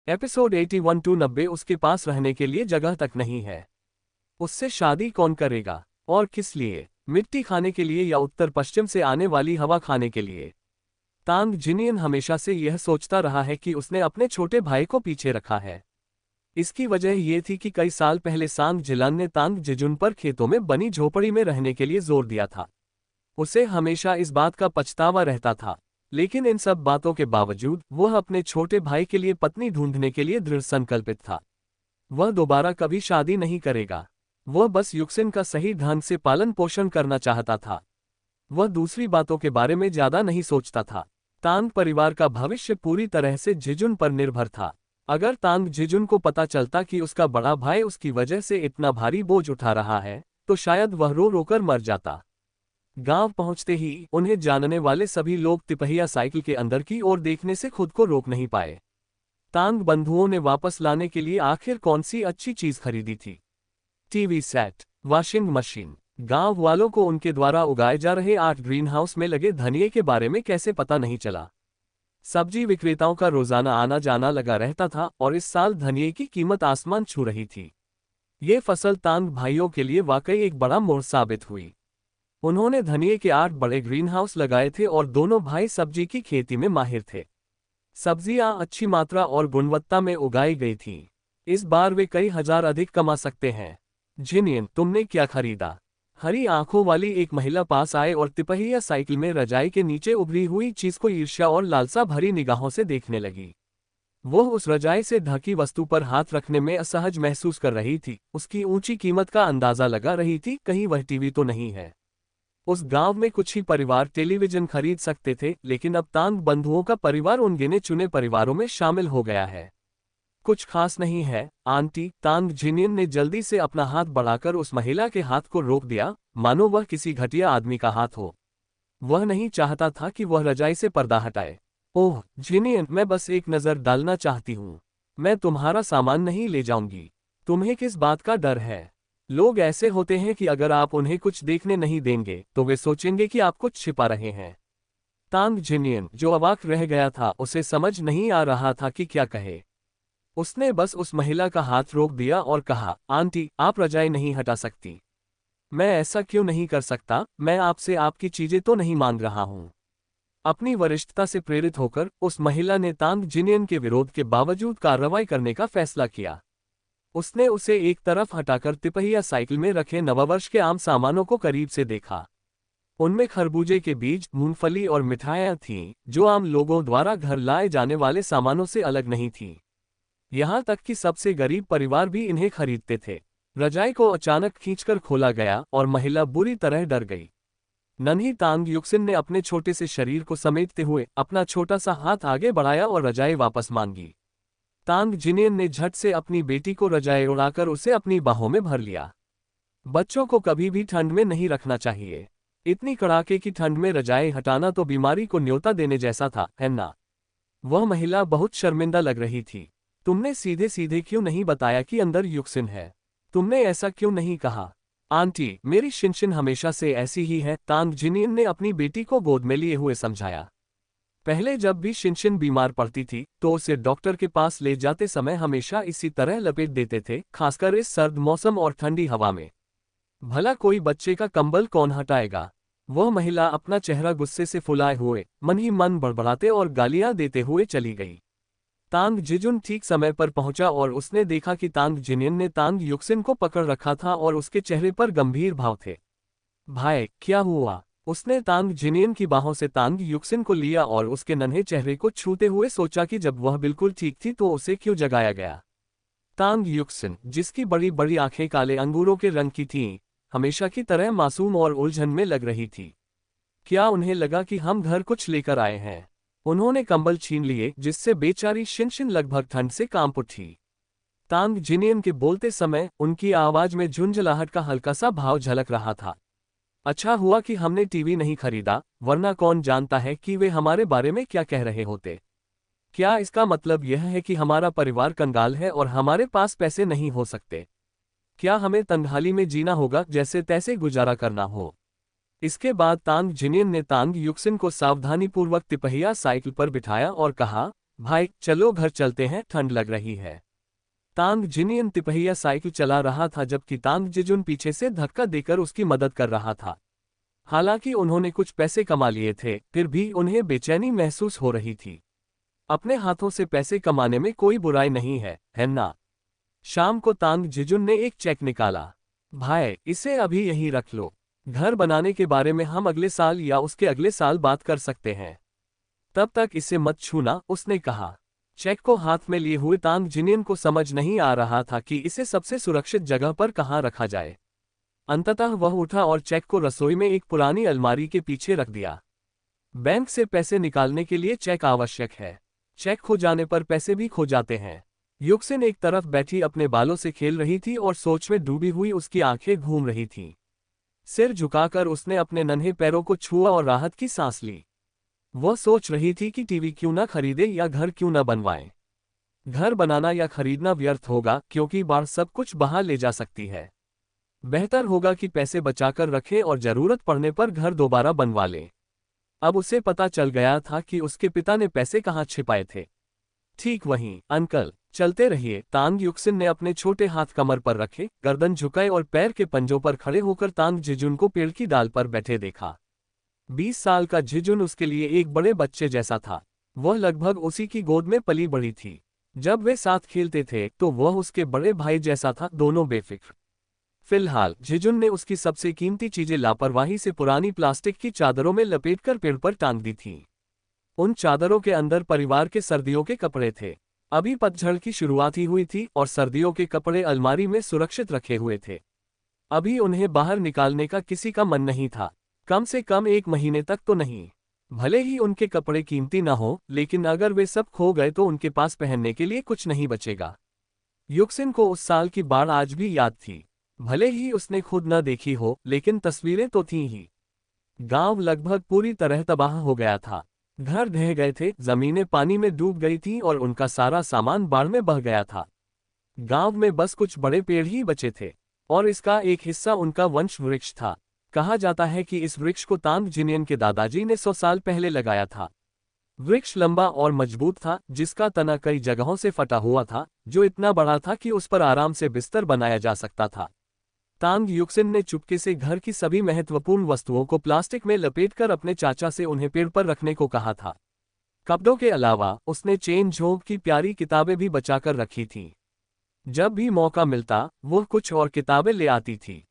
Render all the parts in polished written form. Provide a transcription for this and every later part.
Episode 81 to 90। उसके पास रहने के लिए जगह तक नहीं है। उससे शादी कौन करेगा और किस लिए? मिट्टी खाने के लिए या उत्तर पश्चिम से आने वाली हवा खाने के लिए? तांग जिनियन हमेशा से यह सोचता रहा है कि उसने अपने छोटे भाई को पीछे रखा है। इसकी वजह यह थी कि कई साल पहले सांग जिलान ने तांग जिजुन पर खेतों में बनी झोपड़ी में रहने के लिए जोर दिया था। उसे हमेशा इस बात का पछतावा रहता था, लेकिन इन सब बातों के बावजूद वह अपने छोटे भाई के लिए पत्नी ढूंढने के लिए दृढ़ संकल्पित था। वह दोबारा कभी शादी नहीं करेगा। वह बस युक्सिन का सही ढंग से पालन पोषण करना चाहता था। वह दूसरी बातों के बारे में ज्यादा नहीं सोचता था। तांग परिवार का भविष्य पूरी तरह से जिजुन पर निर्भर था। अगर तांग जिजुन को पता चलता कि उसका बड़ा भाई उसकी वजह से इतना भारी बोझ उठा रहा है, तो शायद वह रो रोकर मर जाता। गांव पहुंचते ही उन्हें जानने वाले सभी लोग तिपहिया साइकिल के अंदर की ओर देखने से खुद को रोक नहीं पाए। तांग बंधुओं ने वापस लाने के लिए आखिर कौन सी अच्छी चीज खरीदी थी? TV set, washing machine. गांव वालों को उनके द्वारा उगाए जा रहे 8 ग्रीन हाउस में लगे धनिये के बारे में कैसे पता नहीं चला? सब्जी विक्रेताओं का रोजाना आना जाना लगा रहता था और इस साल धनिये की कीमत आसमान छू रही थी। ये फसल तांग भाइयों के लिए वाकई एक बड़ा मोड़ साबित हुई। उन्होंने धनिये के 8 बड़े ग्रीन हाउस लगाए थे और दोनों भाई सब्जी की खेती में माहिर थे। सब्जियां अच्छी मात्रा और गुणवत्ता में उगाई गई थीं। इस बार वे कई हजार अधिक कमा सकते हैं। जिनियन, तुमने क्या खरीदा? हरी आंखों वाली एक महिला पास आए और तिपहिया साइकिल में रजाई के नीचे उभरी हुई चीज को ईर्ष्या और लालसा भरी निगाहों से देखने लगी। वह उस रजाई से ढकी वस्तु पर हाथ रखने में असहज महसूस कर रही थी। उसकी ऊंची कीमत का अंदाजा लगा रही थी, कहीं वह टीवी तो नहीं है। उस गांव में कुछ ही परिवार टेलीविजन खरीद सकते थे, लेकिन अब तांग बंधुओं का परिवार उन गिने चुने परिवारों में शामिल हो गया है। कुछ खास नहीं है आंटी, तांग जिनियन ने जल्दी से अपना हाथ बढ़ाकर उस महिला के हाथ को रोक दिया, मानो वह किसी घटिया आदमी का हाथ हो। वह नहीं चाहता था कि वह रजाई से पर्दा हटाए। ओह जिनियन, मैं बस एक नजर डालना चाहती हूँ। मैं तुम्हारा सामान नहीं ले जाऊंगी। तुम्हें किस बात का डर है? लोग ऐसे होते हैं कि अगर आप उन्हें कुछ देखने नहीं देंगे तो वे सोचेंगे कि आप कुछ छिपा रहे हैं। तांग जिनियन, जो अवाक रह गया था, उसे समझ नहीं आ रहा था कि क्या कहे। उसने बस उस महिला का हाथ रोक दिया और कहा, आंटी, आप रजाई नहीं हटा सकती। मैं ऐसा क्यों नहीं कर सकता? मैं आपसे आपकी चीजें तो नहीं मांग रहा हूं। अपनी वरिष्ठता से प्रेरित होकर उस महिला ने तांग जिनियन के विरोध के बावजूद कार्रवाई करने का फैसला किया। उसने उसे एक तरफ हटाकर तिपहिया साइकिल में रखे नववर्ष के आम सामानों को करीब से देखा। उनमें खरबूजे के बीज, मूंगफली और मिठाइयां थीं, जो आम लोगों द्वारा घर लाए जाने वाले सामानों से अलग नहीं थीं। यहां तक कि सबसे गरीब परिवार भी इन्हें खरीदते थे। रजाई को अचानक खींचकर खोला गया और महिला बुरी तरह डर गई। नन्ही तांग युक्सिन ने अपने छोटे से शरीर को समेटते हुए अपना छोटा सा हाथ आगे बढ़ाया और रजाई वापस मांगी। तांग जिनियन ने झट से अपनी बेटी को रजाई उड़ाकर उसे अपनी बाहों में भर लिया। बच्चों को कभी भी ठंड में नहीं रखना चाहिए। इतनी कड़ाके की ठंड में रजाई हटाना तो बीमारी को न्योता देने जैसा था, है ना? वह महिला बहुत शर्मिंदा लग रही थी। तुमने सीधे सीधे क्यों नहीं बताया कि अंदर युक्सिन है? तुमने ऐसा क्यों नहीं कहा? आंटी, मेरी शिनशिन हमेशा से ऐसी ही है, तांग जिनियन ने अपनी बेटी को गोद में लिए हुए समझाया। पहले जब भी शिनशिन बीमार पड़ती थी तो उसे डॉक्टर के पास ले जाते समय हमेशा इसी तरह लपेट देते थे, खासकर इस सर्द मौसम और ठंडी हवा में। भला कोई बच्चे का कंबल कौन हटाएगा? वह महिला अपना चेहरा गुस्से से फुलाए हुए मन ही मन बड़बड़ाते और गालियां देते हुए चली गई। तांग जिजुन ठीक समय पर पहुंचा और उसने देखा कि तांग जिनियन ने तांग युक्सिन को पकड़ रखा था और उसके चेहरे पर गंभीर भाव थे। भाई, क्या हुआ? उसने तांग जिनियन की बाहों से तांग युक्सिन को लिया और उसके नन्हे चेहरे को छूते हुए सोचा कि जब वह बिल्कुल ठीक थी तो उसे क्यों जगाया गया। तांग युक्सिन, जिसकी बड़ी बड़ी आंखें काले अंगूरों के रंग की थीं, हमेशा की तरह मासूम और उलझन में लग रही थी। क्या उन्हें लगा कि हम घर कुछ लेकर आए हैं? उन्होंने कंबल छीन लिए, जिससे बेचारी शिनशिन लगभग ठंड से कांप उठी। तांग जिनियन के बोलते समय उनकी आवाज में झुंझलाहट का हल्का सा भाव झलक रहा था। अच्छा हुआ कि हमने टीवी नहीं खरीदा, वरना कौन जानता है कि वे हमारे बारे में क्या कह रहे होते। क्या इसका मतलब यह है कि हमारा परिवार कंगाल है और हमारे पास पैसे नहीं हो सकते? क्या हमें तंगहाली में जीना होगा, जैसे तैसे गुजारा करना हो? इसके बाद तांग जिनियन ने तांग युक्सिन को सावधानीपूर्वक तिपहिया साइकिल पर बिठाया और कहा, भाई चलो घर चलते हैं, ठंड लग रही है। तांग जिनियन तिपहिया साइकिल चला रहा था जबकि तांग जिजुन पीछे से धक्का देकर उसकी मदद कर रहा था। हालांकि उन्होंने कुछ पैसे कमा लिए थे, फिर भी उन्हें बेचैनी महसूस हो रही थी। अपने हाथों से पैसे कमाने में कोई बुराई नहीं है ना? शाम को तांग जिजुन ने एक चेक निकाला। भाई इसे अभी यहीं रख लो। घर बनाने के बारे में हम अगले साल या उसके अगले साल बात कर सकते हैं। तब तक इसे मत छूना, उसने कहा। चेक को हाथ में लिए हुए तांग जिनियन को समझ नहीं आ रहा था कि इसे सबसे सुरक्षित जगह पर कहाँ रखा जाए। अंततः वह उठा और चेक को रसोई में एक पुरानी अलमारी के पीछे रख दिया। बैंक से पैसे निकालने के लिए चेक आवश्यक है। चेक खो जाने पर पैसे भी खो जाते हैं। युक्सिन एक तरफ बैठी अपने बालों से खेल रही थी और सोच में डूबी हुई उसकी आंखें घूम रही थीं। सिर झुकाकर उसने अपने नन्हे पैरों को छुआ और राहत की सांस ली। वह सोच रही थी कि टीवी क्यों ना खरीदे या घर क्यों ना बनवाए। घर बनाना या खरीदना व्यर्थ होगा क्योंकि बाढ़ सब कुछ बहा ले जा सकती है। बेहतर होगा कि पैसे बचाकर रखें और जरूरत पड़ने पर घर दोबारा बनवा लें। अब उसे पता चल गया था कि उसके पिता ने पैसे कहाँ छिपाए थे। ठीक वहीं, अंकल चलते रहिए। तांग युक्सिन ने अपने छोटे हाथ कमर पर रखे, गर्दन झुकाए और पैर के पंजों पर खड़े होकर तांग जिजुन को पेड़ की डाल पर बैठे देखा। 20 साल का जिजुन उसके लिए एक बड़े बच्चे जैसा था। वह लगभग उसी की गोद में पली बड़ी थी। जब वे साथ खेलते थे तो वह उसके बड़े भाई जैसा था, दोनों बेफिक्र। फिलहाल जिजुन ने उसकी सबसे कीमती चीजें लापरवाही से पुरानी प्लास्टिक की चादरों में लपेटकर पेड़ पर टांग दी थीं। उन चादरों के अंदर परिवार के सर्दियों के कपड़े थे। अभी पतझड़ की शुरुआत ही हुई थी और सर्दियों के कपड़े अलमारी में सुरक्षित रखे हुए थे। अभी उन्हें बाहर निकालने का किसी का मन नहीं था, कम से कम 1 महीने तक तो नहीं। भले ही उनके कपड़े कीमती ना हो, लेकिन अगर वे सब खो गए तो उनके पास पहनने के लिए कुछ नहीं बचेगा। युक्सिन को उस साल की बाढ़ आज भी याद थी। भले ही उसने खुद न देखी हो, लेकिन तस्वीरें तो थीं ही। गांव लगभग पूरी तरह तबाह हो गया था। घर ढह गए थे, जमीनें पानी में डूब गई थीं और उनका सारा सामान बाढ़ में बह गया था। गांव में बस कुछ बड़े पेड़ ही बचे थे और इसका एक हिस्सा उनका वंश वृक्ष था। कहा जाता है कि इस वृक्ष को तांग जिनियन के दादाजी ने 100 साल पहले लगाया था। वृक्ष लंबा और मजबूत था, जिसका तना कई जगहों से फटा हुआ था, जो इतना बड़ा था कि उस पर आराम से बिस्तर बनाया जा सकता था। तांग युक्सिन ने चुपके से घर की सभी महत्वपूर्ण वस्तुओं को प्लास्टिक में लपेटकर अपने चाचा से उन्हें पेड़ पर रखने को कहा था। कपड़ों के अलावा उसने चेन झोंक की प्यारी किताबें भी बचाकर रखी थीं। जब भी मौका मिलता वह कुछ और किताबें ले आती थी।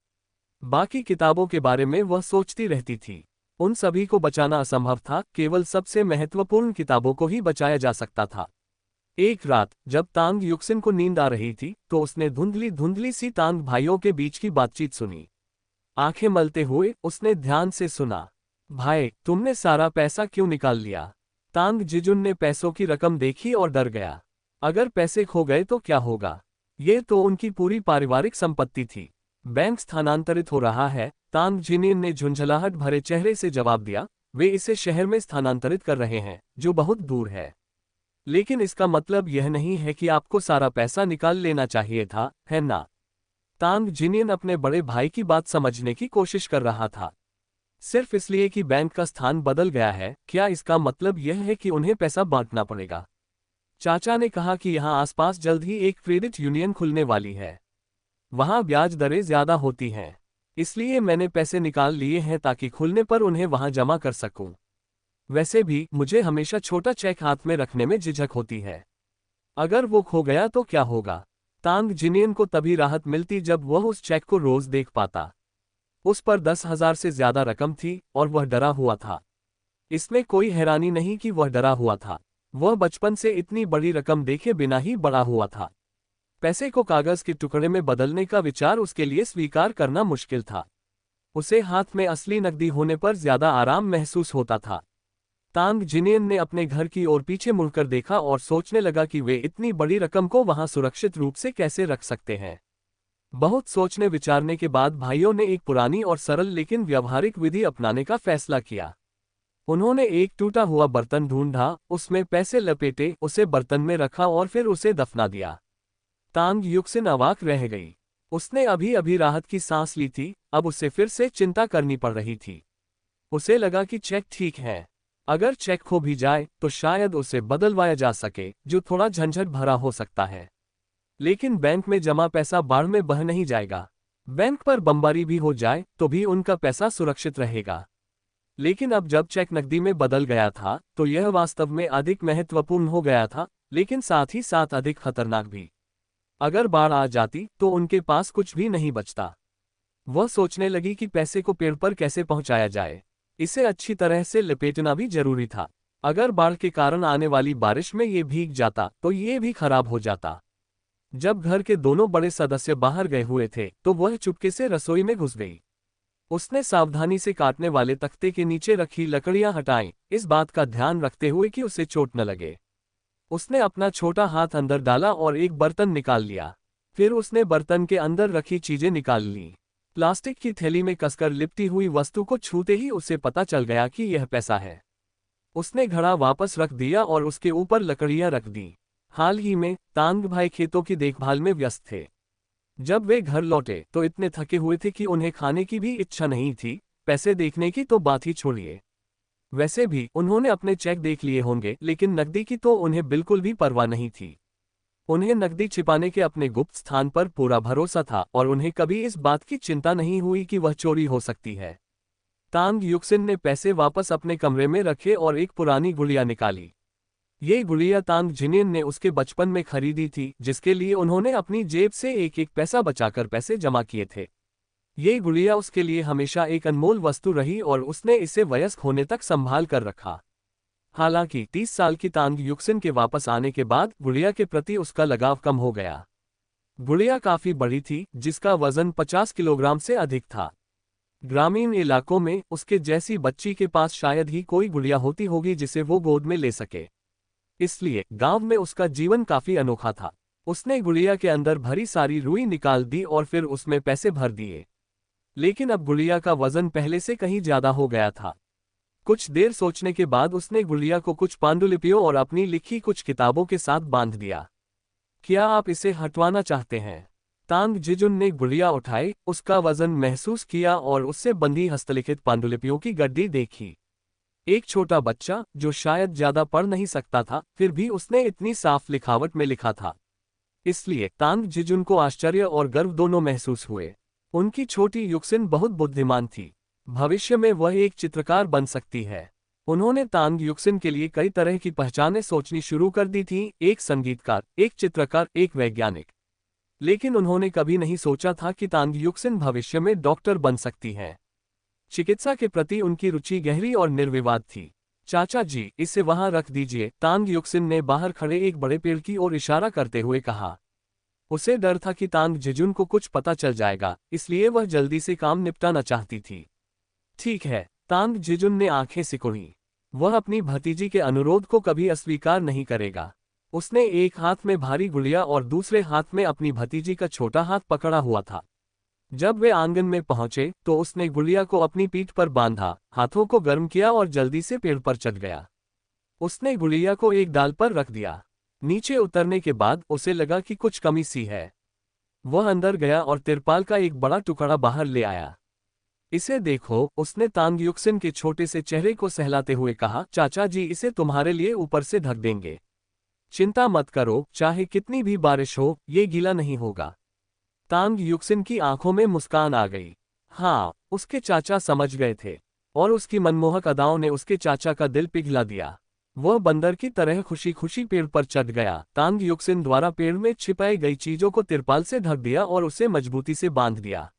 बाकी किताबों के बारे में वह सोचती रहती थी। उन सभी को बचाना असंभव था, केवल सबसे महत्वपूर्ण किताबों को ही बचाया जा सकता था। एक रात जब तांग युक्सिन को नींद आ रही थी तो उसने धुंधली धुंधली सी तांग भाइयों के बीच की बातचीत सुनी। आंखें मलते हुए उसने ध्यान से सुना। भाई तुमने सारा पैसा क्यों निकाल लिया? तांग जिजुन ने पैसों की रकम देखी और डर गया। अगर पैसे खो गए तो क्या होगा? ये तो उनकी पूरी पारिवारिक संपत्ति थी। बैंक स्थानांतरित हो रहा है, तांग जिनियन ने झुंझलाहट भरे चेहरे से जवाब दिया। वे इसे शहर में स्थानांतरित कर रहे हैं, जो बहुत दूर है। लेकिन इसका मतलब यह नहीं है कि आपको सारा पैसा निकाल लेना चाहिए था, है ना? तांग जिनियन अपने बड़े भाई की बात समझने की कोशिश कर रहा था। सिर्फ इसलिए कि बैंक का स्थान बदल गया है, क्या इसका मतलब यह है कि उन्हें पैसा बांटना पड़ेगा? चाचा ने कहा कि यहाँ आसपास जल्द ही एक क्रेडिट यूनियन खुलने वाली है। वहाँ ब्याज दरें ज्यादा होती हैं। इसलिए मैंने पैसे निकाल लिए हैं ताकि खुलने पर उन्हें वहाँ जमा कर सकूं। वैसे भी मुझे हमेशा छोटा चेक हाथ में रखने में झिझक होती है। अगर वो खो गया तो क्या होगा? तांग जिनियन को तभी राहत मिलती जब वह उस चेक को रोज देख पाता। उस पर 10,000 से ज्यादा रकम थी और वह डरा हुआ था। इसमें कोई हैरानी नहीं कि वह डरा हुआ था। वह बचपन से इतनी बड़ी रकम देखे बिना ही बड़ा हुआ था। पैसे को कागज के टुकड़े में बदलने का विचार उसके लिए स्वीकार करना मुश्किल था। उसे हाथ में असली नकदी होने पर ज्यादा आराम महसूस होता था। तांग जिनियन ने अपने घर की ओर पीछे मुड़कर देखा और सोचने लगा कि वे इतनी बड़ी रकम को वहां सुरक्षित रूप से कैसे रख सकते हैं। बहुत सोचने विचारने के बाद भाइयों ने एक पुरानी और सरल लेकिन व्यावहारिक विधि अपनाने का फैसला किया। उन्होंने एक टूटा हुआ बर्तन ढूंढा, उसमें पैसे लपेटे, उसे बर्तन में रखा और फिर उसे दफना दिया। तांग युक्सिन अवाक रह गई। उसने अभी अभी राहत की सांस ली थी, अब उसे फिर से चिंता करनी पड़ रही थी। उसे लगा कि चेक ठीक है। अगर चेक खो भी जाए तो शायद उसे बदलवाया जा सके, जो थोड़ा झंझट भरा हो सकता है। लेकिन बैंक में जमा पैसा बाढ़ में बह नहीं जाएगा। बैंक पर बमबारी भी हो जाए तो भी उनका पैसा सुरक्षित रहेगा। लेकिन अब जब चेक नकदी में बदल गया था तो यह वास्तव में अधिक महत्वपूर्ण हो गया था, लेकिन साथ ही साथ अधिक खतरनाक भी। अगर बाढ़ आ जाती तो उनके पास कुछ भी नहीं बचता। वह सोचने लगी कि पैसे को पेड़ पर कैसे पहुंचाया जाए। इसे अच्छी तरह से लपेटना भी जरूरी था। अगर बाढ़ के कारण आने वाली बारिश में ये भीग जाता तो ये भी खराब हो जाता। जब घर के दोनों बड़े सदस्य बाहर गए हुए थे तो वह चुपके से रसोई में घुस गई। उसने सावधानी से काटने वाले तख्ते के नीचे रखी लकड़ियां हटाईं, इस बात का ध्यान रखते हुए कि उसे चोट न लगे। उसने अपना छोटा हाथ अंदर डाला और एक बर्तन निकाल लिया। फिर उसने बर्तन के अंदर रखी चीजें निकाल लीं। प्लास्टिक की थैली में कसकर लिपटी हुई वस्तु को छूते ही उसे पता चल गया कि यह पैसा है। उसने घड़ा वापस रख दिया और उसके ऊपर लकड़ियां रख दी। हाल ही में तांग भाई खेतों की देखभाल में व्यस्त थे। जब वे घर लौटे तो इतने थके हुए थे कि उन्हें खाने की भी इच्छा नहीं थी, पैसे देखने की तो बात ही छोड़िए। वैसे भी उन्होंने अपने चेक देख लिए होंगे, लेकिन नकदी की तो उन्हें बिल्कुल भी परवाह नहीं थी। उन्हें नकदी छिपाने के अपने गुप्त स्थान पर पूरा भरोसा था और उन्हें कभी इस बात की चिंता नहीं हुई कि वह चोरी हो सकती है। तांग युक्सिन ने पैसे वापस अपने कमरे में रखे और एक पुरानी गुड़िया निकाली। ये गुड़िया तांग जिनियन ने उसके बचपन में खरीदी थी, जिसके लिए उन्होंने अपनी जेब से एक एक पैसा बचाकर पैसे जमा किए थे। ये गुड़िया उसके लिए हमेशा एक अनमोल वस्तु रही और उसने इसे वयस्क होने तक संभाल कर रखा। हालांकि 30 साल की तांग युक्सिन के वापस आने के बाद गुड़िया के प्रति उसका लगाव कम हो गया। गुड़िया काफी बड़ी थी, जिसका वजन 50 किलोग्राम से अधिक था। ग्रामीण इलाकों में उसके जैसी बच्ची के पास शायद ही कोई गुड़िया होती होगी जिसे वो गोद में ले सके। इसलिए गांव में उसका जीवन काफी अनोखा था। उसने गुड़िया के अंदर भरी सारी रुई निकाल दी और फिर उसमें पैसे भर दिए। लेकिन अब गुड़िया का वजन पहले से कहीं ज्यादा हो गया था। कुछ देर सोचने के बाद उसने गुड़िया को कुछ पांडुलिपियों और अपनी लिखी कुछ किताबों के साथ बांध दिया। क्या आप इसे हटवाना चाहते हैं? तांग जिजुन ने गुड़िया उठाई, उसका वजन महसूस किया और उससे बंधी हस्तलिखित पांडुलिपियों की गड्डी देखी। एक छोटा बच्चा जो शायद ज्यादा पढ़ नहीं सकता था, फिर भी उसने इतनी साफ लिखावट में लिखा था। इसलिए तांग जिजुन को आश्चर्य और गर्व दोनों महसूस हुए। उनकी छोटी युक्सिन बहुत बुद्धिमान थी। भविष्य में वह एक चित्रकार बन सकती है। उन्होंने तांग युक्सिन के लिए कई तरह की पहचानें सोचनी शुरू कर दी थी, एक संगीतकार, एक चित्रकार, एक वैज्ञानिक। लेकिन उन्होंने कभी नहीं सोचा था कि तांग युक्सिन भविष्य में डॉक्टर बन सकती है। चिकित्सा के प्रति उनकी रुचि गहरी और निर्विवाद थी। चाचा जी, इसे वहां रख दीजिए, तांग युक्सिन ने बाहर खड़े एक बड़े पेड़ की ओर इशारा करते हुए कहा। उसे डर था कि तांग जिजुन को कुछ पता चल जाएगा, इसलिए वह जल्दी से काम निपटाना चाहती थी। ठीक है, तांग जिजुन ने आंखें सिकुड़ी। वह अपनी भतीजी के अनुरोध को कभी अस्वीकार नहीं करेगा। उसने एक हाथ में भारी गुड़िया और दूसरे हाथ में अपनी भतीजी का छोटा हाथ पकड़ा हुआ था। जब वे आंगन में पहुंचे तो उसने गुड़िया को अपनी पीठ पर बांधा, हाथों को गर्म किया और जल्दी से पेड़ पर चढ़ गया। उसने गुड़िया को एक डाल पर रख दिया। नीचे उतरने के बाद उसे लगा कि कुछ कमी सी है। वह अंदर गया और तिरपाल का एक बड़ा टुकड़ा बाहर ले आया। इसे देखो, उसने तांग युक्सिन के छोटे से चेहरे को सहलाते हुए कहा। चाचा जी, इसे तुम्हारे लिए ऊपर से ढक देंगे। चिंता मत करो, चाहे कितनी भी बारिश हो, ये गीला नहीं होगा। तांग युक्सिन की आंखों में मुस्कान आ गई। हाँ, उसके चाचा समझ गए थे और उसकी मनमोहक अदाओं ने उसके चाचा का दिल पिघला दिया। वह बंदर की तरह खुशी खुशी पेड़ पर चढ़ गया। तांग युक्सिन द्वारा पेड़ में छिपाई गई चीजों को तिरपाल से ढक दिया और उसे मजबूती से बांध दिया।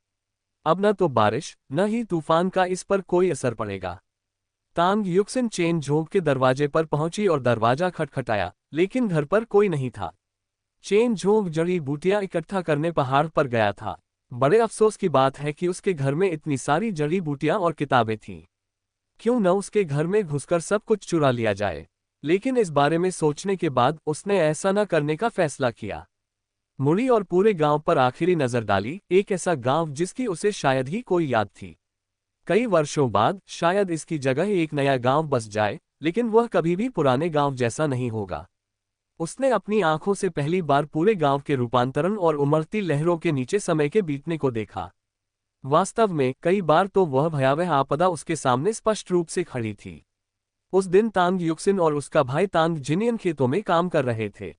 अब न तो बारिश न ही तूफान का इस पर कोई असर पड़ेगा। तांग युक्सिन चेन झोंक के दरवाजे पर पहुंची और दरवाजा खटखटाया, लेकिन घर पर कोई नहीं था। चेन झोंक जड़ी बूटियां इकट्ठा करने पहाड़ पर गया था। बड़े अफसोस की बात है कि उसके घर में इतनी सारी जड़ी बूटियां और किताबें थीं। क्यों न उसके घर में घुसकर सब कुछ चुरा लिया जाए। लेकिन इस बारे में सोचने के बाद उसने ऐसा न करने का फैसला किया। मुड़ी और पूरे गांव पर आखिरी नजर डाली, एक ऐसा गांव जिसकी उसे शायद ही कोई याद थी। कई वर्षों बाद शायद इसकी जगह एक नया गांव बस जाए, लेकिन वह कभी भी पुराने गांव जैसा नहीं होगा। उसने अपनी आंखों से पहली बार पूरे गांव के रूपांतरण और उमड़ती लहरों के नीचे समय के बीतने को देखा। वास्तव में कई बार तो वह भयावह आपदा उसके सामने स्पष्ट रूप से खड़ी थी। उस दिन तांग युक्सिन और उसका भाई तांग जिनियन खेतों में काम कर रहे थे।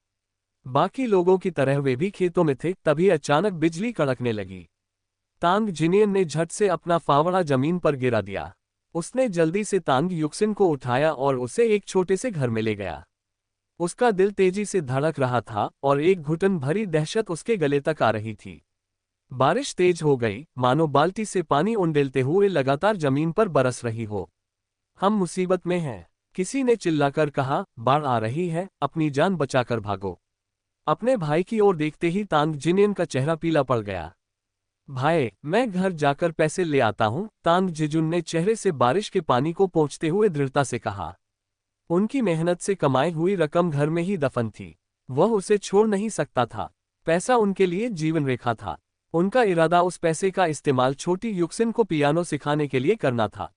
बाकी लोगों की तरह वे भी खेतों में थे, तभी अचानक बिजली कड़कने लगी। तांग जिनियन ने झट से अपना फावड़ा जमीन पर गिरा दिया। उसने जल्दी से तांग युक्सिन को उठाया और उसे एक छोटे से घर में ले गया। उसका दिल तेजी से धड़क रहा था और एक घुटन भरी दहशत उसके गले तक आ रही थी। बारिश तेज हो गई, मानो बाल्टी से पानी उंडेलते हुए लगातार जमीन पर बरस रही हो। हम मुसीबत में हैं, किसी ने चिल्लाकर कहा। बाढ़ आ रही है, अपनी जान बचाकर भागो। अपने भाई की ओर देखते ही तांग जिनियन का चेहरा पीला पड़ गया। भाई, मैं घर जाकर पैसे ले आता हूं, तांग जिजुन ने चेहरे से बारिश के पानी को पोंछते हुए दृढ़ता से कहा। उनकी मेहनत से कमाई हुई रकम घर में ही दफन थी। वह उसे छोड़ नहीं सकता था। पैसा उनके लिए जीवन रेखा था। उनका इरादा उस पैसे का इस्तेमाल छोटी युक्सिन को पियानो सिखाने के लिए करना था।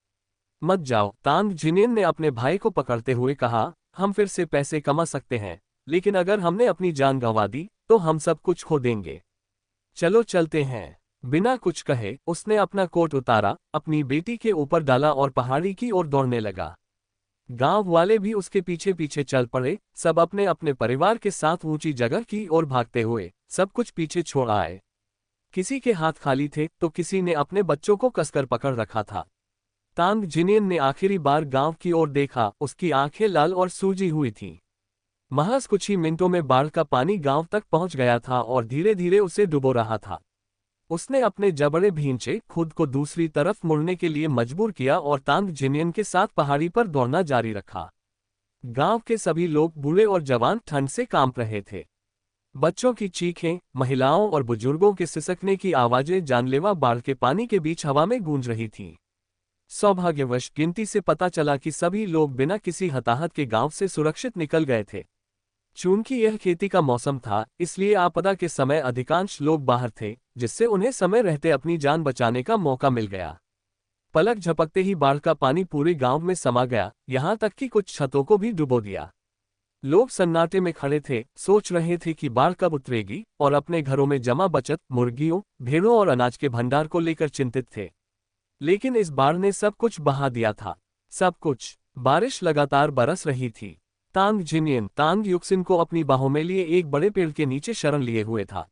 मत जाओ, तांग जिनियन ने अपने भाई को पकड़ते हुए कहा। हम फिर से पैसे कमा सकते हैं, लेकिन अगर हमने अपनी जान गंवा दी तो हम सब कुछ खो देंगे। चलो चलते हैं। बिना कुछ कहे उसने अपना कोट उतारा, अपनी बेटी के ऊपर डाला और पहाड़ी की ओर दौड़ने लगा। गांव वाले भी उसके पीछे पीछे चल पड़े, सब अपने अपने परिवार के साथ ऊंची जगह की ओर भागते हुए सब कुछ पीछे छोड़ आए। किसी के हाथ खाली थे तो किसी ने अपने बच्चों को कसकर पकड़ रखा था। तांग जिनियन ने आखिरी बार गांव की ओर देखा, उसकी आंखें लाल और सूजी हुई थीं। महज कुछ ही मिनटों में बाढ़ का पानी गांव तक पहुंच गया था और धीरे धीरे उसे डुबो रहा था। उसने अपने जबड़े भींचे खुद को दूसरी तरफ मुड़ने के लिए मजबूर किया और तांग जिनियन के साथ पहाड़ी पर दौड़ना जारी रखा। गांव के सभी लोग, बूढ़े और जवान, ठंड से कांप रहे थे। बच्चों की चीखें, महिलाओं और बुजुर्गों के सिसकने की आवाजें जानलेवा बाढ़ के पानी के बीच हवा में गूंज रही थीं। सौभाग्यवश गिनती से पता चला कि सभी लोग बिना किसी हताहत के गांव से सुरक्षित निकल गए थे। चूंकि यह खेती का मौसम था, इसलिए आपदा के समय अधिकांश लोग बाहर थे, जिससे उन्हें समय रहते अपनी जान बचाने का मौका मिल गया। पलक झपकते ही बाढ़ का पानी पूरे गांव में समा गया, यहां तक कि कुछ छतों को भी डुबो दिया। लोग सन्नाटे में खड़े थे, सोच रहे थे कि बाढ़ कब उतरेगी, और अपने घरों में जमा बचत, मुर्गियों, भेड़ों और अनाज के भंडार को लेकर चिंतित थे। लेकिन इस बाढ़ ने सब कुछ बहा दिया था। सब कुछ। बारिश लगातार बरस रही थी। तांग जिनियन तांग युक्सिन को अपनी बाहों में लिए एक बड़े पेड़ के नीचे शरण लिए हुए था।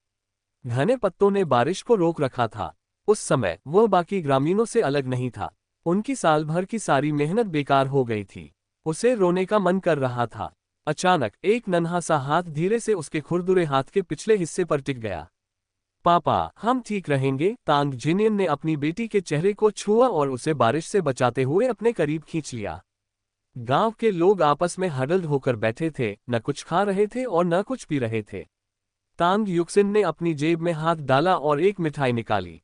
घने पत्तों ने बारिश को रोक रखा था। उस समय वह बाकी ग्रामीणों से अलग नहीं था। उनकी साल भर की सारी मेहनत बेकार हो गई थी। उसे रोने का मन कर रहा था। अचानक एक नन्हा सा हाथ धीरे से उसके खुरदुरे हाथ के पिछले हिस्से पर टिक गया। पापा, हम ठीक रहेंगे। तांग जिनियन ने अपनी बेटी के चेहरे को छुआ और उसे बारिश से बचाते हुए अपने करीब खींच लिया। गांव के लोग आपस में हडल्ड होकर बैठे थे, न कुछ खा रहे थे और न कुछ पी रहे थे। तांग युक्सिन ने अपनी जेब में हाथ डाला और एक मिठाई निकाली।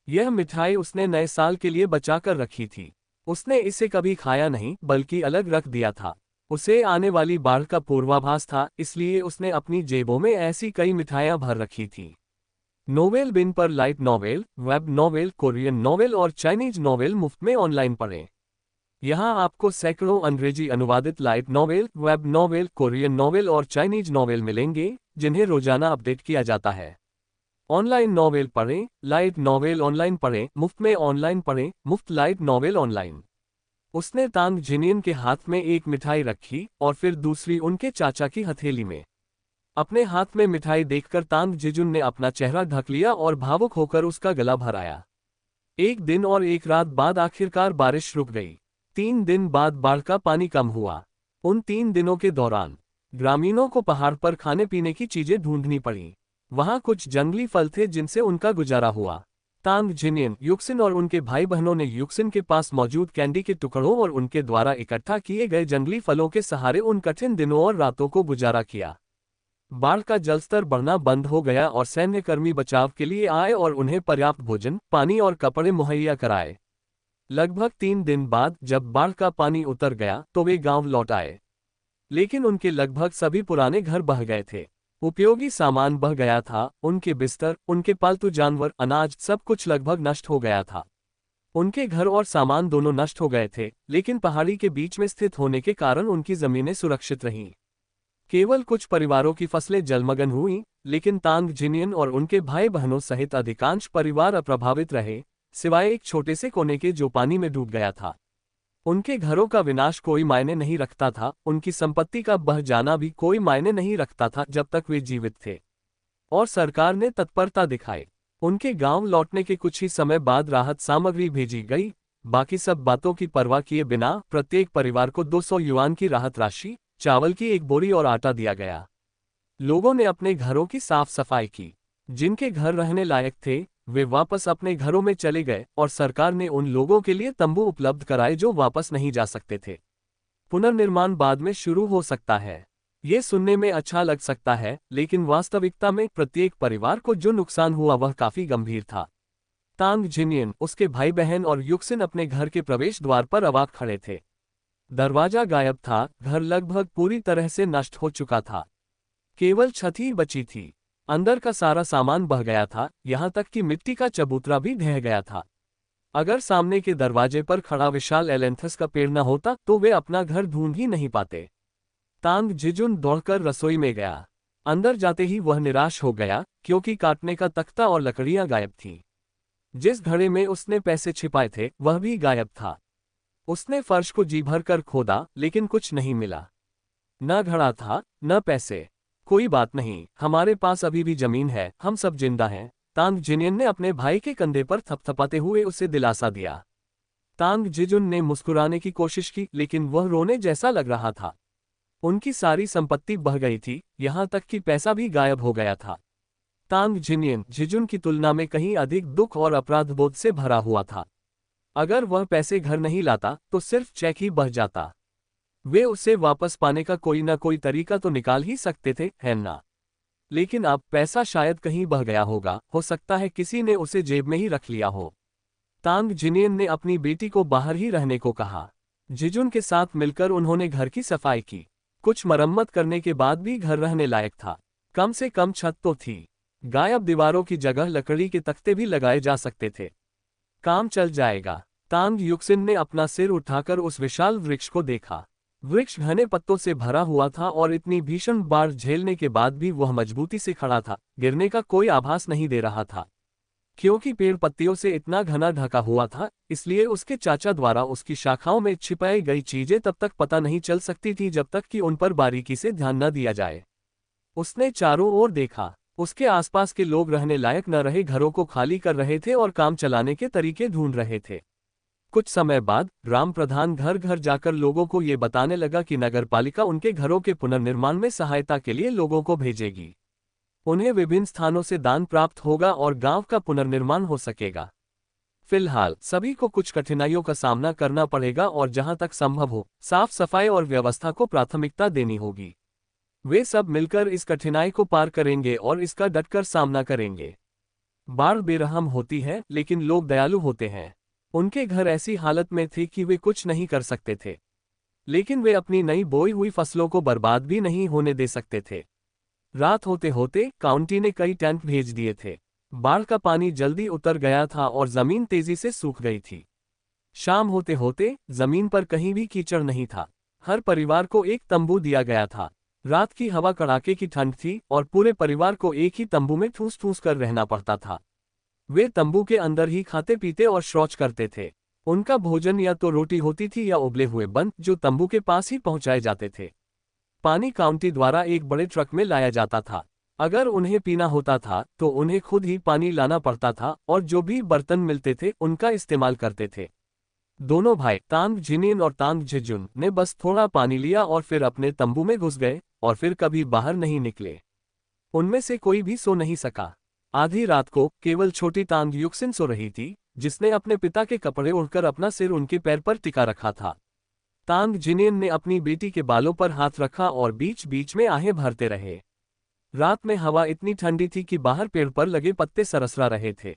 यह मिठाई उसने नए साल के लिए बचाकर रखी थी। उसने इसे कभी खाया नहीं, बल्कि अलग रख दिया था। उसे आने वाली बाढ़ का पूर्वाभास था, इसलिए उसने अपनी जेबों में ऐसी कई मिठाइयां भर रखी थी। नोवेल बिन पर light novel, web novel, Korean novel और चाइनीज नॉवेल मुफ्त में ऑनलाइन पढ़ें। यहाँ आपको सैकड़ों अंग्रेजी अनुवादित light novel, web novel, Korean novel और चाइनीज नॉवेल मिलेंगे, जिन्हें रोजाना अपडेट किया जाता है। ऑनलाइन नॉवेल पढ़ें, लाइट नॉवेल ऑनलाइन पढ़ें, मुफ्त में ऑनलाइन पढ़ें, मुफ्त लाइट नॉवेल ऑनलाइन। उसने तांग जिनियन के हाथ में एक मिठाई रखी और फिर दूसरी उनके चाचा की हथेली में। अपने हाथ में मिठाई देखकर तांग जिजुन ने अपना चेहरा ढक लिया और भावुक होकर उसका गला भराया। एक दिन और एक रात बाद आखिरकार बारिश रुक गई। 3 दिन बाद बाढ़ का पानी कम हुआ। उन 3 दिनों के दौरान ग्रामीणों को पहाड़ पर खाने पीने की चीजें ढूंढनी पड़ी। वहां कुछ जंगली फल थे जिनसे उनका गुजारा हुआ। तांग जिनियन, युक्सिन और उनके भाई बहनों ने युक्सिन के पास मौजूद कैंडी के टुकड़ों और उनके द्वारा इकट्ठा किए गए जंगली फलों के सहारे उन कठिन दिनों और रातों को गुजारा किया। बाढ़ का जलस्तर बढ़ना बंद हो गया और सैन्यकर्मी बचाव के लिए आए और उन्हें पर्याप्त भोजन, पानी और कपड़े मुहैया कराए। लगभग 3 दिन बाद जब बाढ़ का पानी उतर गया तो वे गांव लौट आए। लेकिन उनके लगभग सभी पुराने घर बह गए थे। उपयोगी सामान बह गया था, उनके बिस्तर, उनके पालतू जानवर, अनाज, सब कुछ लगभग नष्ट हो गया था। उनके घर और सामान दोनों नष्ट हो गए थे, लेकिन पहाड़ी के बीच में स्थित होने के कारण उनकी जमीनें सुरक्षित रहीं। केवल कुछ परिवारों की फसलें जलमग्न हुईं, लेकिन तांग जिनियन और उनके भाई बहनों सहित अधिकांश परिवार अप्रभावित रहे, सिवाय एक छोटे से कोने के जो पानी में डूब गया था। उनके घरों का विनाश कोई मायने नहीं रखता था, उनकी संपत्ति का बह जाना भी कोई मायने नहीं रखता था जब तक वे जीवित थे। और सरकार ने तत्परता दिखाई। उनके गांव लौटने के कुछ ही समय बाद राहत सामग्री भेजी गई। बाकी सब बातों की परवाह किए बिना प्रत्येक परिवार को 200 युआन की राहत राशि, चावल की एक बोरी और आटा दिया गया। लोगों ने अपने घरों की साफ सफाई की। जिनके घर रहने लायक थे वे वापस अपने घरों में चले गए और सरकार ने उन लोगों के लिए तंबू उपलब्ध कराए जो वापस नहीं जा सकते थे। पुनर्निर्माण बाद में शुरू हो सकता है। ये सुनने में अच्छा लग सकता है, लेकिन वास्तविकता में प्रत्येक परिवार को जो नुकसान हुआ वह काफी गंभीर था। तांग जिनियन, उसके भाई बहन और युक्सिन अपने घर के प्रवेश द्वार पर अवाक खड़े थे। दरवाजा गायब था, घर लगभग पूरी तरह से नष्ट हो चुका था। केवल छत ही बची थी। अंदर का सारा सामान बह गया था, यहाँ तक कि मिट्टी का चबूतरा भी ढह गया था। अगर सामने के दरवाजे पर खड़ा विशाल एलेंथस का पेड़ न होता तो वे अपना घर ढूंढ ही नहीं पाते। तांग जिजुन दौड़कर रसोई में गया। अंदर जाते ही वह निराश हो गया, क्योंकि काटने का तख्ता और लकड़ियां गायब थीं। जिस घड़े में उसने पैसे छिपाए थे वह भी गायब था। उसने फर्श को जी भर कर खोदा, लेकिन कुछ नहीं मिला। न घड़ा था, न पैसे। कोई बात नहीं, हमारे पास अभी भी जमीन है, हम सब जिंदा हैं। तांग जिनियन ने अपने भाई के कंधे पर थपथपाते हुए उसे दिलासा दिया। तांग जिजुन ने मुस्कुराने की कोशिश की, लेकिन वह रोने जैसा लग रहा था। उनकी सारी संपत्ति बह गई थी, यहाँ तक कि पैसा भी गायब हो गया था। तांग जिनियन जिजुन की तुलना में कहीं अधिक दुख और अपराधबोध से भरा हुआ था। अगर वह पैसे घर नहीं लाता तो सिर्फ चेक ही बह जाता। वे उसे वापस पाने का कोई ना कोई तरीका तो निकाल ही सकते थे, है ना? लेकिन अब पैसा शायद कहीं बह गया होगा, हो सकता है किसी ने उसे जेब में ही रख लिया हो। तांग जिनियन ने अपनी बेटी को बाहर ही रहने को कहा। जिजुन के साथ मिलकर उन्होंने घर की सफाई की। कुछ मरम्मत करने के बाद भी घर रहने लायक था। कम से कम छत तो थी। गायब दीवारों की जगह लकड़ी के तख्ते भी लगाए जा सकते थे। काम चल जाएगा। तांग युक्सिन ने अपना सिर उठाकर उस विशाल वृक्ष को देखा। वृक्ष घने पत्तों से भरा हुआ था और इतनी भीषण बाढ़ झेलने के बाद भी वह मजबूती से खड़ा था, गिरने का कोई आभास नहीं दे रहा था। क्योंकि पेड़ पत्तियों से इतना घना ढका हुआ था, इसलिए उसके चाचा द्वारा उसकी शाखाओं में छिपाई गई चीजें तब तक पता नहीं चल सकती थी जब तक कि उन पर बारीकी से ध्यान न दिया जाए। उसने चारों ओर देखा। उसके आसपास के लोग रहने लायक न रहे घरों को खाली कर रहे थे और काम चलाने के तरीके ढूंढ रहे थे। कुछ समय बाद ग्राम प्रधान घर घर जाकर लोगों को ये बताने लगा कि नगरपालिका उनके घरों के पुनर्निर्माण में सहायता के लिए लोगों को भेजेगी। उन्हें विभिन्न स्थानों से दान प्राप्त होगा और गांव का पुनर्निर्माण हो सकेगा। फिलहाल सभी को कुछ कठिनाइयों का सामना करना पड़ेगा और जहां तक संभव हो साफ सफाई और व्यवस्था को प्राथमिकता देनी होगी। वे सब मिलकर इस कठिनाई को पार करेंगे और इसका डटकर सामना करेंगे। बाढ़ बेरहम होती है, लेकिन लोग दयालु होते हैं। उनके घर ऐसी हालत में थे कि वे कुछ नहीं कर सकते थे, लेकिन वे अपनी नई बोई हुई फसलों को बर्बाद भी नहीं होने दे सकते थे। रात होते होते काउंटी ने कई टैंक भेज दिए थे। बाढ़ का पानी जल्दी उतर गया था और जमीन तेजी से सूख गई थी। शाम होते होते जमीन पर कहीं भी कीचड़ नहीं था। हर परिवार को एक तंबू दिया गया था। रात की हवा कड़ाके की ठंड थी और पूरे परिवार को एक ही तंबू में ठूस ठूस कर रहना पड़ता था। वे तंबू के अंदर ही खाते पीते और शौच करते थे। उनका भोजन या तो रोटी होती थी या उबले हुए बंद जो तंबू के पास ही पहुंचाए जाते थे। पानी काउंटी द्वारा एक बड़े ट्रक में लाया जाता था। अगर उन्हें पीना होता था तो उन्हें खुद ही पानी लाना पड़ता था और जो भी बर्तन मिलते थे उनका इस्तेमाल करते थे। दोनों भाई तांग जिनिन और तांग जिजुन ने बस थोड़ा पानी लिया और फिर अपने तंबू में घुस गए और फिर कभी बाहर नहीं निकले। उनमें से कोई भी सो नहीं सका। आधी रात को केवल छोटी तांग युक्सिन सो रही थी, जिसने अपने पिता के कपड़े उड़कर अपना सिर उनके पैर पर टिका रखा था। तांग जिनिन ने अपनी बेटी के बालों पर हाथ रखा और बीच बीच में आहें भरते रहे। रात में हवा इतनी ठंडी थी कि बाहर पेड़ पर लगे पत्ते सरसरा रहे थे।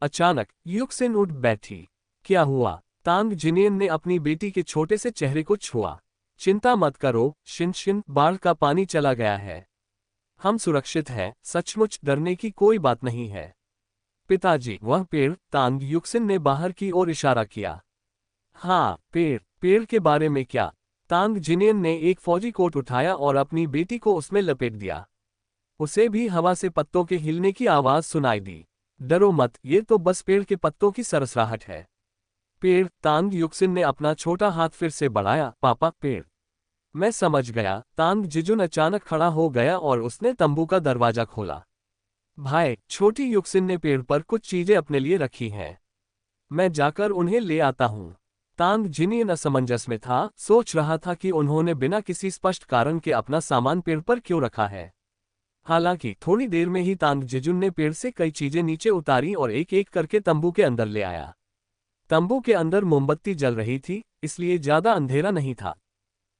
अचानक युक्सिन उठ बैठी। क्या हुआ? तांग जिनिन ने अपनी बेटी के छोटे से चेहरे को छुआ। चिंता मत करो शिनशिन, बाढ़ का पानी चला गया है। हम सुरक्षित हैं, सचमुच डरने की कोई बात नहीं है। पिताजी, वह पेड़, तांग युक्सिन ने बाहर की ओर इशारा किया। हाँ, पेड़। पेड़ के बारे में क्या? तांग जिनिन ने एक फौजी कोट उठाया और अपनी बेटी को उसमें लपेट दिया। उसे भी हवा से पत्तों के हिलने की आवाज सुनाई दी। डरो मत, ये तो बस पेड़ के पत्तों की सरसराहट है। पेड़। तांग युक्सिन ने अपना छोटा हाथ फिर से बढ़ाया। पापा, पेड़। मैं समझ गया। तांग जिजुन अचानक खड़ा हो गया और उसने तंबू का दरवाजा खोला। भाई, छोटी युक्सिन ने पेड़ पर कुछ चीजें अपने लिए रखी हैं। मैं जाकर उन्हें ले आता हूँ। तांग जिनियन असमंजस में था, सोच रहा था कि उन्होंने बिना किसी स्पष्ट कारण के अपना सामान पेड़ पर क्यों रखा है। हालांकि थोड़ी देर में ही तांग जिजुन ने पेड़ से कई चीजें नीचे उतारी और एक एक करके तंबू के अंदर ले आया। तंबू के अंदर मोमबत्ती जल रही थी, इसलिए ज्यादा अंधेरा नहीं था।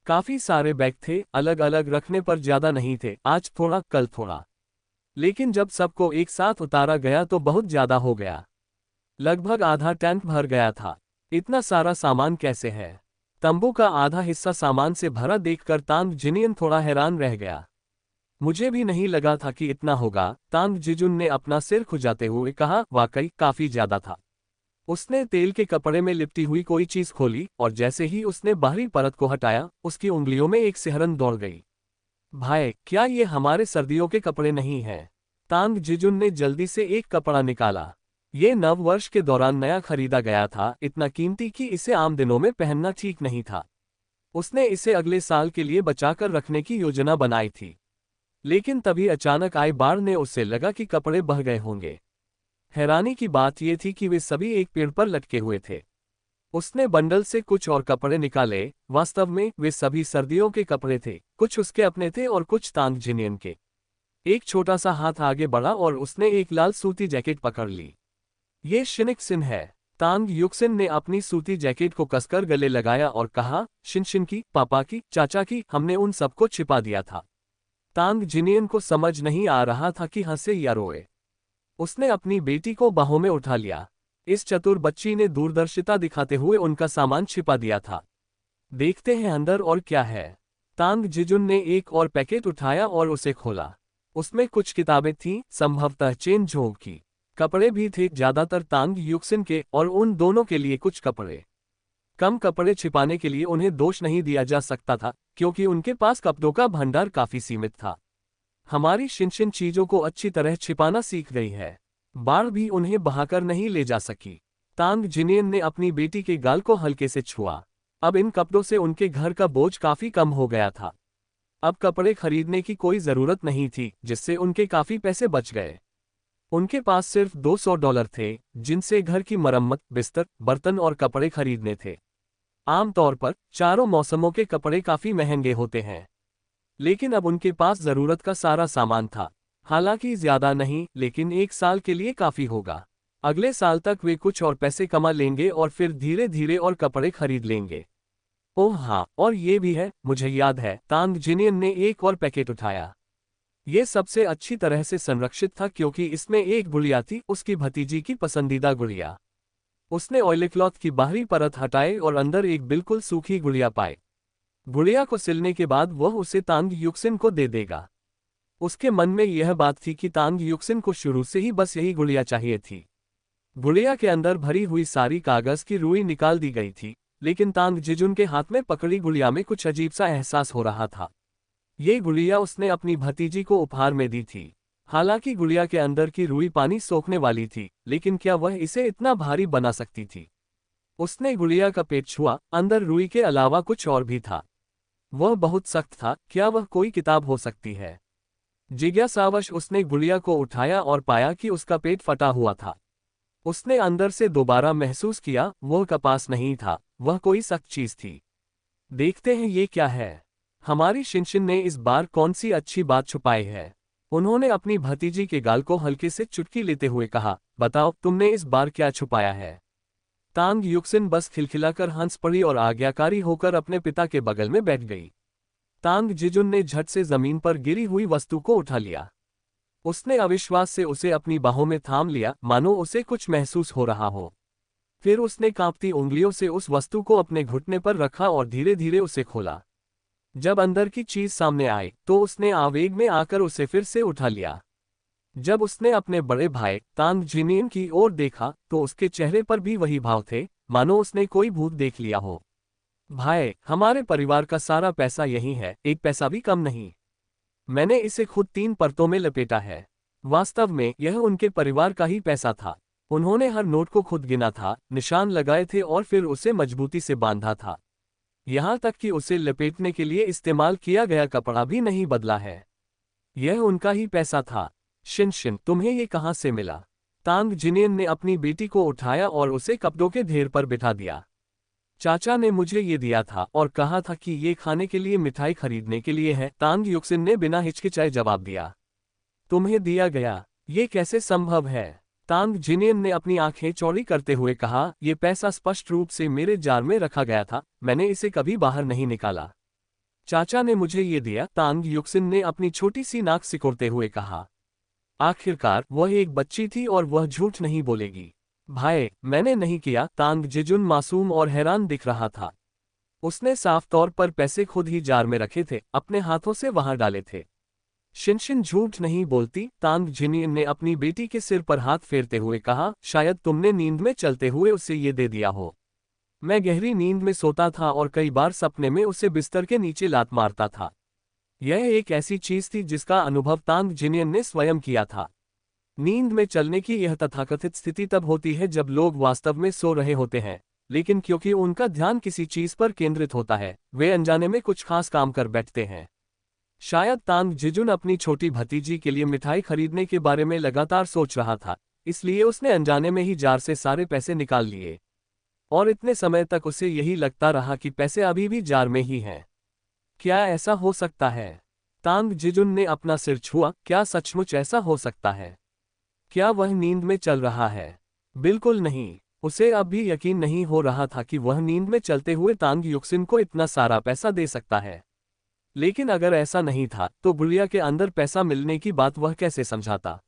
काफी सारे बैग थे, अलग अलग रखने पर ज्यादा नहीं थे, आज थोड़ा कल थोड़ा। लेकिन जब सबको एक साथ उतारा गया तो बहुत ज्यादा हो गया। लगभग आधा टैंक भर गया था। इतना सारा सामान कैसे है? तंबू का आधा हिस्सा सामान से भरा देखकर तांग जिनियन थोड़ा हैरान रह गया। मुझे भी नहीं लगा था कि इतना होगा, तांग जिजुन ने अपना सिर खुजाते हुए कहा। वाकई काफी ज्यादा था। उसने तेल के कपड़े में लिपटी हुई कोई चीज खोली और जैसे ही उसने बाहरी परत को हटाया, उसकी उंगलियों में एक सिहरन दौड़ गई। भाई, क्या ये हमारे सर्दियों के कपड़े नहीं हैं? तांग जिजुन ने जल्दी से एक कपड़ा निकाला। ये नव वर्ष के दौरान नया खरीदा गया था, इतना कीमती कि इसे आम दिनों में पहनना ठीक नहीं था। उसने इसे अगले साल के लिए बचाकर रखने की योजना बनाई थी। लेकिन तभी अचानक आई बाढ़ ने उससे लगा कि कपड़े बह गए होंगे। हैरानी की बात यह थी कि वे सभी एक पेड़ पर लटके हुए थे। उसने बंडल से कुछ और कपड़े निकाले। वास्तव में वे सभी सर्दियों के कपड़े थे, कुछ उसके अपने थे और कुछ तांग जिनियन के। एक छोटा सा हाथ आगे बढ़ा और उसने एक लाल सूती जैकेट पकड़ ली। ये शिनिक्सिन है। तांग युक्सिन ने अपनी सूती जैकेट को कसकर गले लगाया और कहा, शिनशिन की, पापा की, चाचा की, हमने उन सबको छिपा दिया था। तांग जिनियन को समझ नहीं आ रहा था कि हंसे या रोए। उसने अपनी बेटी को बाहों में उठा लिया। इस चतुर बच्ची ने दूरदर्शिता दिखाते हुए उनका सामान छिपा दिया था। देखते हैं अंदर और क्या है। तांग जिजुन ने एक और पैकेट उठाया और उसे खोला। उसमें कुछ किताबें थीं, संभवतः चेन झोंग की। कपड़े भी थे, ज्यादातर तांग युक्सिन के, और उन दोनों के लिए कुछ कपड़े। कम कपड़े छिपाने के लिए उन्हें दोष नहीं दिया जा सकता था, क्योंकि उनके पास कपड़ों का भंडार काफी सीमित था। हमारी शिनशिन चीजों को अच्छी तरह छिपाना सीख गई है। बाढ़ भी उन्हें बहाकर नहीं ले जा सकी। तांग जिनियन ने अपनी बेटी के गाल को हल्के से छुआ। अब इन कपड़ों से उनके घर का बोझ काफी कम हो गया था। अब कपड़े खरीदने की कोई जरूरत नहीं थी, जिससे उनके काफी पैसे बच गए। उनके पास सिर्फ $200 थे, जिनसे घर की मरम्मत, बिस्तर, बर्तन और कपड़े खरीदने थे। आमतौर पर चारों मौसमों के कपड़े काफी महंगे होते हैं, लेकिन अब उनके पास जरूरत का सारा सामान था। हालांकि ज्यादा नहीं, लेकिन एक साल के लिए काफी होगा। अगले साल तक वे कुछ और पैसे कमा लेंगे और फिर धीरे धीरे और कपड़े खरीद लेंगे। ओह हाँ, और ये भी है, मुझे याद है। तांग जिनियन ने एक और पैकेट उठाया। ये सबसे अच्छी तरह से संरक्षित था क्योंकि इसमें एक गुड़िया थी, उसकी भतीजी की पसंदीदा गुड़िया। उसने ऑयलक्लॉथ की बाहरी परत हटाई और अंदर एक बिल्कुल सूखी गुड़िया पाई। गुड़िया को सिलने के बाद वह उसे तांग युक्सिन को दे देगा। उसके मन में यह बात थी कि तांग युक्सिन को शुरू से ही बस यही गुड़िया चाहिए थी। गुड़िया के अंदर भरी हुई सारी कागज की रुई निकाल दी गई थी, लेकिन तांग जिजुन के हाथ में पकड़ी गुड़िया में कुछ अजीब सा एहसास हो रहा था। ये गुड़िया उसने अपनी भतीजी को उपहार में दी थी। हालांकि गुड़िया के अंदर की रुई पानी सोखने वाली थी, लेकिन क्या वह इसे इतना भारी बना सकती थी? उसने गुड़िया का पेट छुआ, अंदर रुई के अलावा कुछ और भी था। वह बहुत सख्त था। क्या वह कोई किताब हो सकती है? जिज्ञासावश उसने गुड़िया को उठाया और पाया कि उसका पेट फटा हुआ था। उसने अंदर से दोबारा महसूस किया, वह कपास नहीं था, वह कोई सख्त चीज थी। देखते हैं ये क्या है। हमारी शिनशिन ने इस बार कौन सी अच्छी बात छुपाई है? उन्होंने अपनी भतीजी के गाल को हल्के से चुटकी लेते हुए कहा, बताओ तुमने इस बार क्या छुपाया है? तांग युक्सिन बस खिलखिलाकर हंस पड़ी और आज्ञाकारी होकर अपने पिता के बगल में बैठ गई। तांग जिजुन ने झट से जमीन पर गिरी हुई वस्तु को उठा लिया। उसने अविश्वास से उसे अपनी बाहों में थाम लिया, मानो उसे कुछ महसूस हो रहा हो। फिर उसने कांपती उंगलियों से उस वस्तु को अपने घुटने पर रखा और धीरे धीरे उसे खोला। जब अंदर की चीज सामने आई तो उसने आवेग में आकर उसे फिर से उठा लिया। जब उसने अपने बड़े भाई तांग जिनियन की ओर देखा तो उसके चेहरे पर भी वही भाव थे, मानो उसने कोई भूत देख लिया हो। भाई, हमारे परिवार का सारा पैसा यही है, एक पैसा भी कम नहीं। मैंने इसे खुद 3 परतों में लपेटा है। वास्तव में यह उनके परिवार का ही पैसा था। उन्होंने हर नोट को खुद गिना था, निशान लगाए थे और फिर उसे मजबूती से बांधा था। यहाँ तक कि उसे लपेटने के लिए इस्तेमाल किया गया कपड़ा भी नहीं बदला है। यह उनका ही पैसा था। शिनशिन, तुम्हें ये कहाँ से मिला? तांग जिनियन ने अपनी बेटी को उठाया और उसे कपड़ों के ढेर पर बिठा दिया। चाचा ने मुझे ये दिया था और कहा था कि ये खाने के लिए मिठाई खरीदने के लिए है, तांग युक्सिन ने बिना हिचकिचाए जवाब दिया। तुम्हें दिया गया? ये कैसे संभव है? तांग जिनियन ने अपनी आंखें चौड़ी करते हुए कहा, यह पैसा स्पष्ट रूप से मेरे जार में रखा गया था, मैंने इसे कभी बाहर नहीं निकाला। चाचा ने मुझे ये दिया, तांग युक्सिन ने अपनी छोटी सी नाक सिकोड़ते हुए कहा। आखिरकार वह एक बच्ची थी और वह झूठ नहीं बोलेगी। भाई, मैंने नहीं किया, तांग जिजुन मासूम और हैरान दिख रहा था। उसने साफ तौर पर पैसे खुद ही जार में रखे थे, अपने हाथों से वहां डाले थे। शिनशिन झूठ नहीं बोलती, तांग जिनियन ने अपनी बेटी के सिर पर हाथ फेरते हुए कहा, शायद तुमने नींद में चलते हुए उसे ये दे दिया हो। मैं गहरी नींद में सोता था और कई बार सपने में उसे बिस्तर के नीचे लात मारता था। यह एक ऐसी चीज थी जिसका अनुभव तांग जिनियन ने स्वयं किया था। नींद में चलने की यह तथाकथित स्थिति तब होती है जब लोग वास्तव में सो रहे होते हैं, लेकिन क्योंकि उनका ध्यान किसी चीज पर केंद्रित होता है, वे अनजाने में कुछ खास काम कर बैठते हैं। शायद तांग जिजुन अपनी छोटी भतीजी के लिए मिठाई खरीदने के बारे में लगातार सोच रहा था, इसलिए उसने अनजाने में ही जार से सारे पैसे निकाल लिए। और इतने समय तक उसे यही लगता रहा कि पैसे अभी भी जार में ही हैं। क्या ऐसा हो सकता है? तांग जिजुन ने अपना सिर छुआ, क्या सचमुच ऐसा हो सकता है? क्या वह नींद में चल रहा है? बिल्कुल नहीं। उसे अब भी यकीन नहीं हो रहा था कि वह नींद में चलते हुए तांग युक्सिन को इतना सारा पैसा दे सकता है। लेकिन अगर ऐसा नहीं था तो गुड़िया के अंदर पैसा मिलने की बात वह कैसे समझाता?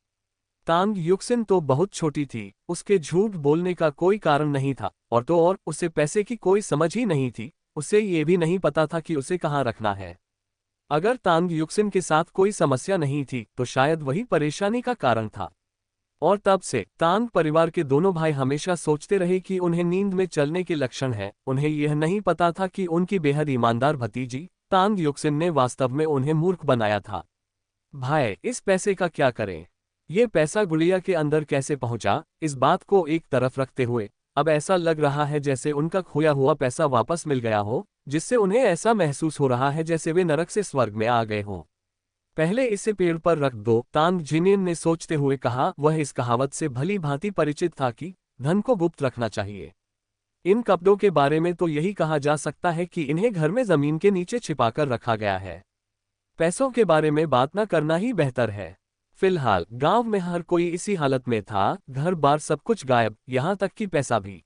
तांग युक्सिन तो बहुत छोटी थी, उसके झूठ बोलने का कोई कारण नहीं था, और तो और उसे पैसे की कोई समझ ही नहीं थी, उसे ये भी नहीं पता था कि उसे कहाँ रखना है। अगर तांग युक्सिन के साथ कोई समस्या नहीं थी तो शायद वही परेशानी का कारण था। और तब से तांग परिवार के दोनों भाई हमेशा सोचते रहे कि उन्हें नींद में चलने के लक्षण हैं। उन्हें यह नहीं पता था कि उनकी बेहद ईमानदार भतीजी तांग युक्सिन ने वास्तव में उन्हें मूर्ख बनाया था। भाई, इस पैसे का क्या करें? ये पैसा गुड़िया के अंदर कैसे पहुंचा? इस बात को एक तरफ रखते हुए अब ऐसा लग रहा है जैसे उनका खोया हुआ पैसा वापस मिल गया हो, जिससे उन्हें ऐसा महसूस हो रहा है जैसे वे नरक से स्वर्ग में आ गए हों। पहले इसे पेड़ पर रख दो, तांग जिनियन ने सोचते हुए कहा। वह इस कहावत से भली भांति परिचित था कि धन को गुप्त रखना चाहिए। इन कपड़ों के बारे में तो यही कहा जा सकता है कि इन्हें घर में जमीन के नीचे छिपाकर रखा गया है। पैसों के बारे में बात न करना ही बेहतर है। फिलहाल गांव में हर कोई इसी हालत में था, घर बार सब कुछ गायब, यहाँ तक कि पैसा भी।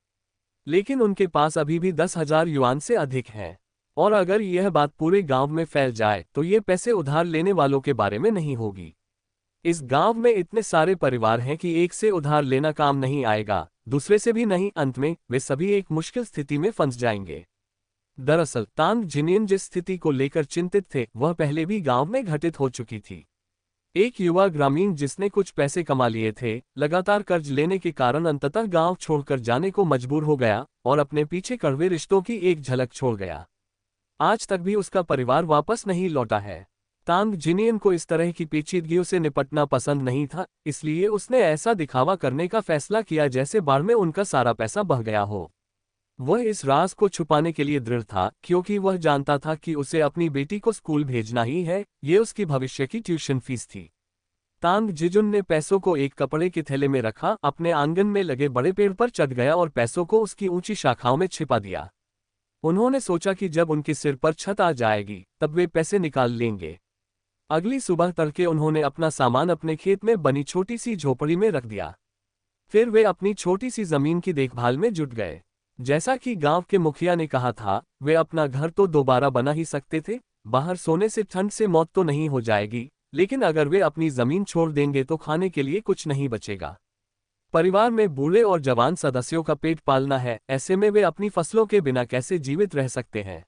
लेकिन उनके पास अभी भी 10,000 युआन से अधिक है। और अगर यह बात पूरे गांव में फैल जाए तो ये पैसे उधार लेने वालों के बारे में नहीं होगी। इस गांव में इतने सारे परिवार हैं कि एक से उधार लेना काम नहीं आएगा, दूसरे से भी नहीं, अंत में वे सभी एक मुश्किल स्थिति में फंस जाएंगे। दरअसल तांग जिनियन जिस स्थिति को लेकर चिंतित थे वह पहले भी गांव में घटित हो चुकी थी। एक युवा ग्रामीण जिसने कुछ पैसे कमा लिए थे, लगातार कर्ज लेने के कारण अंततः गांव छोड़कर जाने को मजबूर हो गया और अपने पीछे कड़वे रिश्तों की एक झलक छोड़ गया। आज तक भी उसका परिवार वापस नहीं लौटा है। तांग जिनियन को इस तरह की पेचीदगियों से निपटना पसंद नहीं था, इसलिए उसने ऐसा दिखावा करने का फैसला किया जैसे बाढ़ में उनका सारा पैसा बह गया हो। वह इस राज को छुपाने के लिए दृढ़ था, क्योंकि वह जानता था कि उसे अपनी बेटी को स्कूल भेजना ही है, ये उसकी भविष्य की ट्यूशन फीस थी। तांग जिजुन ने पैसों को एक कपड़े के थैले में रखा, अपने आंगन में लगे बड़े पेड़ पर चढ़ गया और पैसों को उसकी ऊंची शाखाओं में छिपा दिया। उन्होंने सोचा कि जब उनके सिर पर छत आ जाएगी तब वे पैसे निकाल लेंगे। अगली सुबह तड़के उन्होंने अपना सामान अपने खेत में बनी छोटी सी झोपड़ी में रख दिया। फिर वे अपनी छोटी सी जमीन की देखभाल में जुट गए। जैसा कि गांव के मुखिया ने कहा था, वे अपना घर तो दोबारा बना ही सकते थे, बाहर सोने से ठंड से मौत तो नहीं हो जाएगी, लेकिन अगर वे अपनी जमीन छोड़ देंगे तो खाने के लिए कुछ नहीं बचेगा। परिवार में बूढ़े और जवान सदस्यों का पेट पालना है, ऐसे में वे अपनी फसलों के बिना कैसे जीवित रह सकते हैं?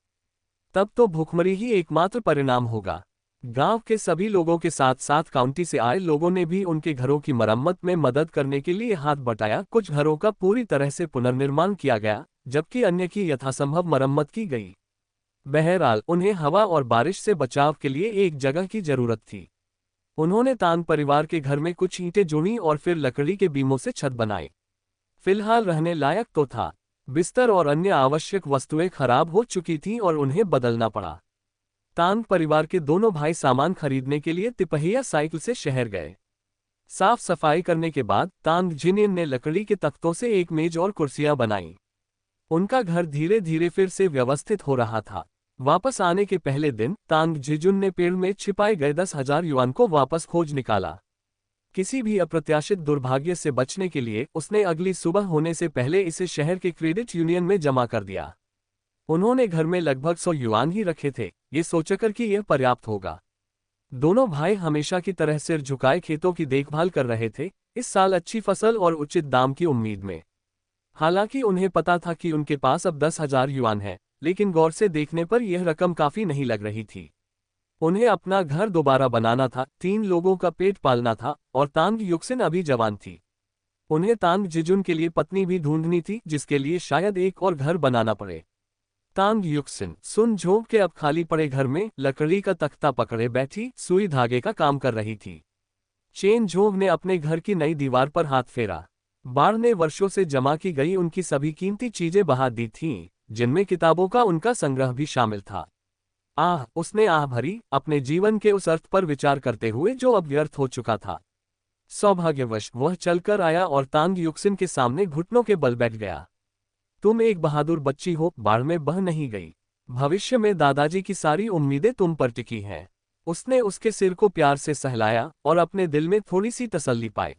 तब तो भूखमरी ही एकमात्र परिणाम होगा। गांव के सभी लोगों के साथ साथ काउंटी से आए लोगों ने भी उनके घरों की मरम्मत में मदद करने के लिए हाथ बटाया। कुछ घरों का पूरी तरह से पुनर्निर्माण किया गया, जबकि अन्य की यथासंभव मरम्मत की गई। बहरहाल उन्हें हवा और बारिश से बचाव के लिए एक जगह की जरूरत थी। उन्होंने तांग परिवार के घर में कुछ ईंटें जोड़ी और फिर लकड़ी के बीमों से छत बनाई। फिलहाल रहने लायक तो था। बिस्तर और अन्य आवश्यक वस्तुएं खराब हो चुकी थीं और उन्हें बदलना पड़ा। तांग परिवार के दोनों भाई सामान खरीदने के लिए तिपहिया साइकिल से शहर गए। साफ सफाई करने के बाद तांग जिनियन ने लकड़ी के तख्तों से एक मेज और कुर्सियां बनाई। उनका घर धीरे धीरे फिर से व्यवस्थित हो रहा था। वापस आने के पहले दिन तांग जिजुन ने पेड़ में छिपाए गए 10,000 युआन को वापस खोज निकाला। किसी भी अप्रत्याशित दुर्भाग्य से बचने के लिए उसने अगली सुबह होने से पहले इसे शहर के क्रेडिट यूनियन में जमा कर दिया। उन्होंने घर में लगभग 100 युआन ही रखे थे, ये सोचकर कि यह पर्याप्त होगा। दोनों भाई हमेशा की तरह सिर झुकाए खेतों की देखभाल कर रहे थे, इस साल अच्छी फसल और उचित दाम की उम्मीद में। हालांकि उन्हें पता था कि उनके पास अब 10,000 युआन है, लेकिन गौर से देखने पर यह रकम काफी नहीं लग रही थी। उन्हें अपना घर दोबारा बनाना था, 3 लोगों का पेट पालना था, और तांग युक्सिन अभी जवान थी। उन्हें तांग जिजुन के लिए पत्नी भी ढूंढनी थी, जिसके लिए शायद एक और घर बनाना पड़े। तांग युक्सिन सुन झोंक के अब खाली पड़े घर में लकड़ी का तख्ता पकड़े बैठी सुई धागे का काम कर रही थी। चेन झोंग ने अपने घर की नई दीवार पर हाथ फेरा। बाढ़ ने वर्षों से जमा की गई उनकी सभी कीमती चीजें बहा दी थीं, जिनमें किताबों का उनका संग्रह भी शामिल था। उसने आह भरी, अपने जीवन के उस अर्थ पर विचार करते हुए जो अब व्यर्थ हो चुका था। सौभाग्यवश वह चलकर आया और तांग युक्सिन के सामने घुटनों के बल बैठ गया। तुम एक बहादुर बच्ची हो, बाढ़ में बह नहीं गई। भविष्य में दादाजी की सारी उम्मीदें तुम पर टिकी हैं। उसने उसके सिर को प्यार से सहलाया और अपने दिल में थोड़ी सी तसल्ली पाई।